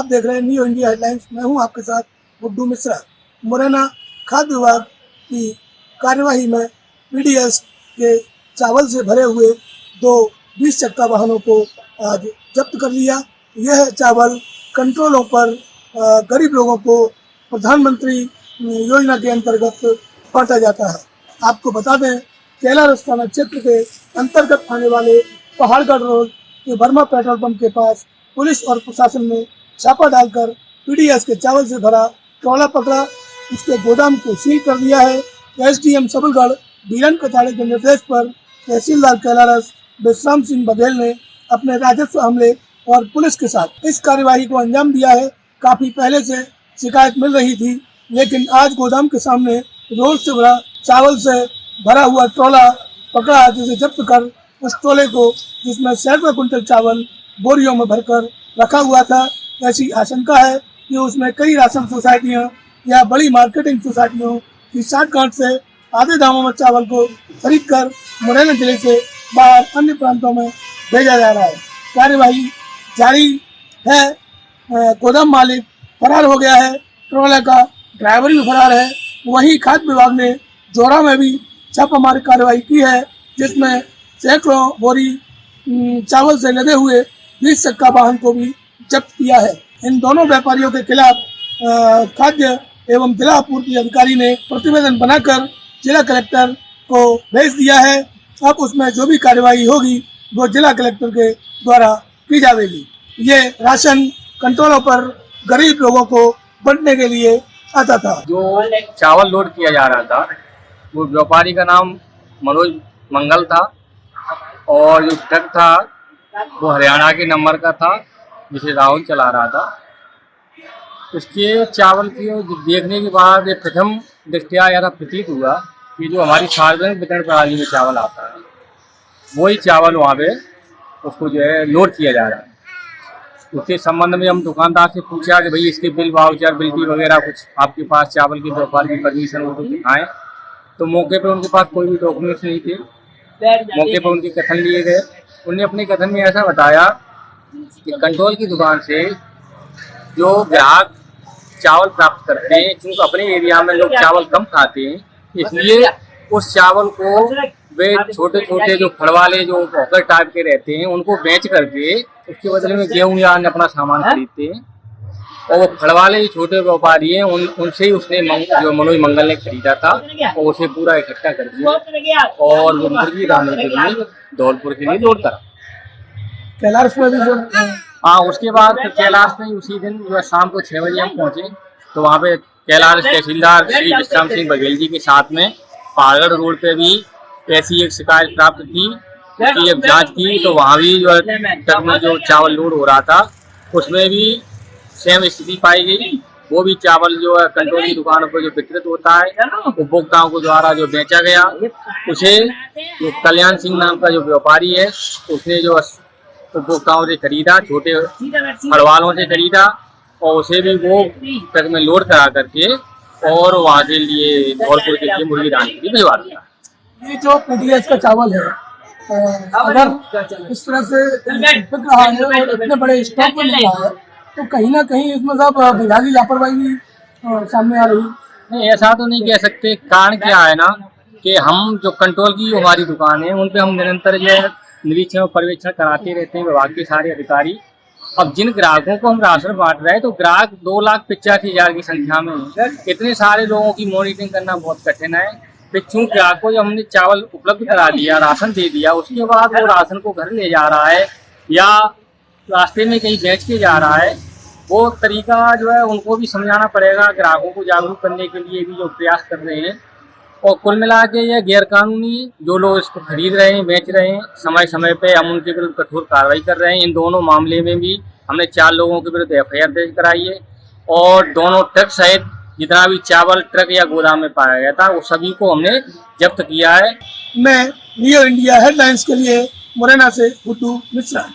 आप देख रहे हैं न्यू इंडिया हेडलाइंस। मैं हूं आपके साथ गुड्डू मिश्रा। मुरैना खाद्य विभाग की कार्यवाही में पीडीएस के चावल से भरे हुए 2 20 चक्का वाहनों को आज जब्त कर लिया। यह चावल कंट्रोलों पर गरीब लोगों को प्रधानमंत्री योजना के अंतर्गत बांटा जाता है। आपको बता दें, कैलारस थाना क्षेत्र के अंतर्गत आने वाले पहाड़गढ़ रोड के वर्मा पेट्रोल पंप के पास पुलिस और प्रशासन ने छापा डालकर पीडीएस के चावल से भरा ट्रॉला पकड़ा। उसके गोदाम को सील कर दिया है। एसडीएम सबलगढ़ बीरन कताड़े के निर्देश पर तहसीलदार कैलारस विश्राम सिंह बघेल ने अपने राजस्व अमले और पुलिस के साथ इस कार्यवाही को अंजाम दिया है। काफी पहले से शिकायत मिल रही थी, लेकिन आज गोदाम के सामने रोड से भरा चावल से भरा हुआ ट्रॉला पकड़ा, जिसे जब्त कर उस ट्रॉले को, जिसमें सैकड़ों कुंटल चावल बोरियों में भरकर रखा हुआ था, ऐसी आशंका है कि उसमें कई राशन सोसाइटियां या बड़ी मार्केटिंग सोसाइटियों की साठगांठ से आधे दामों में चावल को खरीदकर मुरैना जिले से बाहर अन्य प्रांतों में भेजा जा रहा है। कार्यवाही जारी है। गोदाम मालिक फरार हो गया है, ट्रॉले का ड्राइवर भी फरार है। वहीं खाद्य विभाग ने जोरा में भी छापामारी कार्रवाई की है, जिसमें सैकड़ों बोरी चावल से लदे हुए 20 चक्का वाहन को भी जब्त किया है। इन दोनों व्यापारियों के खिलाफ खाद्य एवं जिला आपूर्ति अधिकारी ने प्रतिवेदन बनाकर जिला कलेक्टर को भेज दिया है। अब उसमें जो भी कार्रवाई होगी वो जिला कलेक्टर के द्वारा की जाएगी। ये राशन कंट्रोलों पर गरीब लोगों को बांटने के लिए आता था। जो चावल लोड किया जा रहा था वो व्यापारी का नाम मनोज मंगल था, और जो ट्रक था वो हरियाणा के नंबर का था, जिसे राहुल चला रहा था। उसके चावल की देखने के बाद ये प्रथम दृष्टया ऐसा प्रतीत हुआ कि जो हमारी सार्वजनिक वितरण प्रणाली में चावल आता है वही चावल वहाँ पे उसको जो है लोड किया जा रहा है। उसके संबंध में हम दुकानदार से पूछा कि भाई इसके बिल वाउचर बिल्टी वगैरह कुछ आपके पास चावल की व्यापार की परमिशन हो तो दिखाएँ। तो मौके पर उनके पास कोई भी डॉक्यूमेंट्स नहीं थे। मौके पर उनके कथन लिए गए। उन्होंने अपने कथन में ऐसा बताया कि कंट्रोल की दुकान से जो ग्राहक चावल प्राप्त करते हैं, क्योंकि अपने एरिया में लोग चावल कम खाते हैं, इसलिए उस चावल को वे छोटे छोटे जो फल वाले जो हॉकर टाइप के रहते हैं उनको बेच करके उसके बदले में गेहूँ या अन्य अपना सामान खरीदते हैं। और वो फल वाले छोटे व्यापारी हैं, उनसे ही उसने जो मनोज मंगल ने खरीदा था और उसे पूरा इकट्ठा कर दिया और वो मुर्गी लाने के लिए धौलपुर के लिए दौड़ता रहा। कैलारस में भी हाँ, उसके बाद फिर कैलारस में उसी दिन जो शाम को 6 बजे हम पहुँचे तो वहाँ पे कैलारस तहसीलदार श्री विश्राम सिंह बघेल जी के साथ में पहाड़गढ़ रोड पे भी ऐसी एक शिकायत प्राप्त थी। उसकी एक जाँच की तो वहाँ भी जो ट्रक में जो चावल लोड हो रहा था उसमें भी सेम स्थिति पाई गई। वो भी चावल जो है कंट्रोल की दुकानों पर जो वितरित होता है उपभोक्ताओं को द्वारा जो बेचा गया, उसे जो कल्याण सिंह नाम का जो व्यापारी है उसने जो उपभोक्ताओं से खरीदा, छोटे फल वालों से खरीदा और उसे भी वो ट्रक में लोड करा करके और वहाँ के लिए धौलपुर के लिए मुर्गी दान के लिए भिजवा दिया। ये जो पीडीएस का चावल है, अगर इस तरह से बिक रहा है और इतने बड़े स्टॉक में मिल रहा है तो कहीं ना कहीं इसमें सब विभागीय लापरवाही भी सामने आ रही। नहीं, ऐसा तो नहीं कह सकते। कारण क्या है ना कि हम जो कंट्रोल की हमारी दुकान है उन पे हम निरंतर जो है निरीक्षण और पर्यवेक्षण कराते रहते हैं, विभाग के सारे अधिकारी। अब जिन ग्राहकों को हम राशन बांट रहे हैं तो ग्राहक 2,85,000 की संख्या में है। इतने सारे लोगों की मॉनिटरिंग करना बहुत कठिन है। फिर चूँ ग्राहक को जब हमने चावल उपलब्ध करा दिया, राशन दे दिया, उसके बाद वो राशन को घर ले जा रहा है या रास्ते में कहीं बेच के जा रहा है, वो तरीका जो है उनको भी समझाना पड़ेगा। ग्राहकों को जागरूक करने के लिए भी जो प्रयास कर रहे हैं। और कुल मिला के ये गैरकानूनी जो लोग इसको खरीद रहे हैं, बेच रहे हैं, समय समय पे हम उनके विरुद्ध कठोर कार्रवाई कर रहे हैं। इन दोनों मामले में भी हमने 4 लोगों के विरुद्ध FIR दर्ज कराई है और दोनों ट्रक सहित जितना भी चावल ट्रक या गोदाम में पाया गया था वो सभी को हमने जब्त किया है। मैं न्यू इंडिया हेडलाइंस के लिए मुरैना से गुड्डू मिश्रा।